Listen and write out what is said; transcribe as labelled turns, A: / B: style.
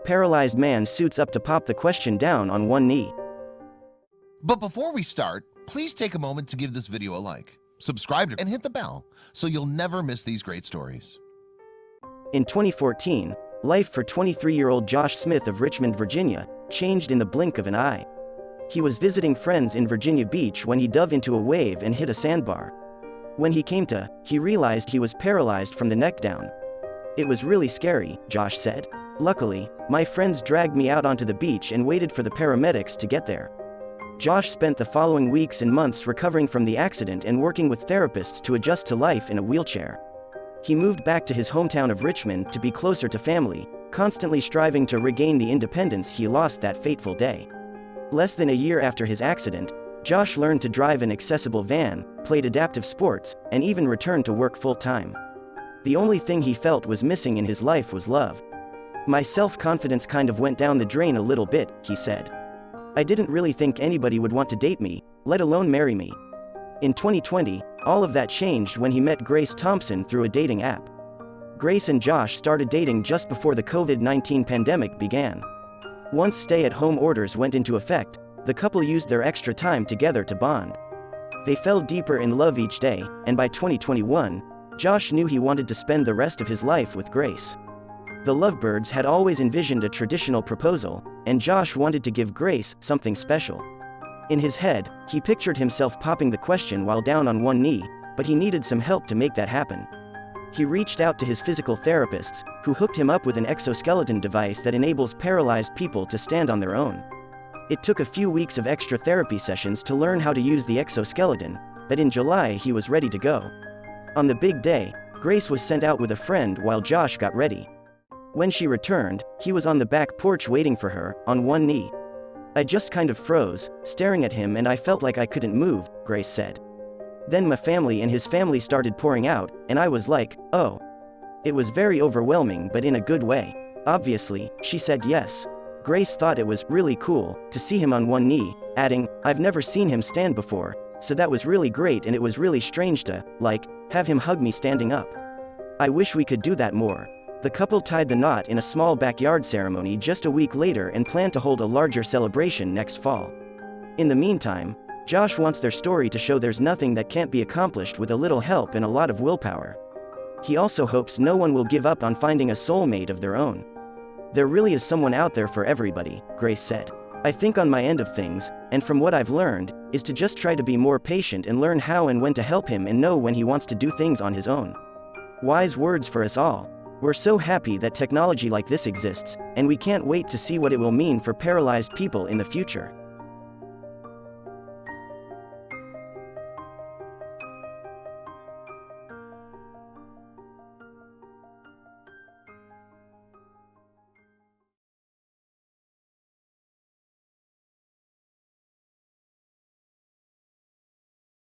A: Paralyzed man suits up to pop the question down on one knee.
B: But before we start, please take a moment to give this video a like, subscribe, and hit the bell so you'll never miss these great stories.
A: In 2014, life for 23-year-old Josh Smith of Richmond, Virginia, changed in the blink of an eye. He was visiting friends in Virginia Beach when he dove into a wave and hit a sandbar. When he came to, he realized he was paralyzed from the neck down. "It was really scary," Josh said. "Luckily, my friends dragged me out onto the beach and waited for the paramedics to get there." Josh spent the following weeks and months recovering from the accident and working with therapists to adjust to life in a wheelchair. He moved back to his hometown of Richmond to be closer to family, constantly striving to regain the independence he lost that fateful day. Less than a year after his accident, Josh learned to drive an accessible van, played adaptive sports, and even returned to work full-time. The only thing he felt was missing in his life was love. "My self-confidence kind of went down the drain a little bit," he said. "I didn't really think anybody would want to date me, let alone marry me." In 2020, all of that changed when he met Grace Thompson through a dating app. Grace and Josh started dating just before the COVID-19 pandemic began. Once stay-at-home orders went into effect, the couple used their extra time together to bond. They fell deeper in love each day, and by 2021, Josh knew he wanted to spend the rest of his life with Grace. The lovebirds had always envisioned a traditional proposal, and Josh wanted to give Grace something special. In his head, he pictured himself popping the question while down on one knee, but he needed some help to make that happen. He reached out to his physical therapists, who hooked him up with an exoskeleton device that enables paralyzed people to stand on their own. It took a few weeks of extra therapy sessions to learn how to use the exoskeleton, but in July he was ready to go. On the big day, Grace was sent out with a friend while Josh got ready. When she returned, he was on the back porch waiting for her, on one knee. "I just kind of froze, staring at him, and I felt like I couldn't move," Grace said. "Then my family and his family started pouring out, and I was like, oh." It was very overwhelming, but in a good way. "Obviously," she said. Yes. Grace thought it was really cool to see him on one knee, adding, "I've never seen him stand before, so that was really great, and it was really strange to, have him hug me standing up. I wish we could do that more." The couple tied the knot in a small backyard ceremony just a week later and plan to hold a larger celebration next fall. In the meantime, Josh wants their story to show there's nothing that can't be accomplished with a little help and a lot of willpower. He also hopes no one will give up on finding a soulmate of their own. "There really is someone out there for everybody," Grace said. "I think on my end of things, and from what I've learned, is to just try to be more patient and learn how and when to help him and know when he wants to do things on his own." Wise words for us all. We're so happy that technology like this exists, and we can't wait to see what it will mean for paralyzed people in the future.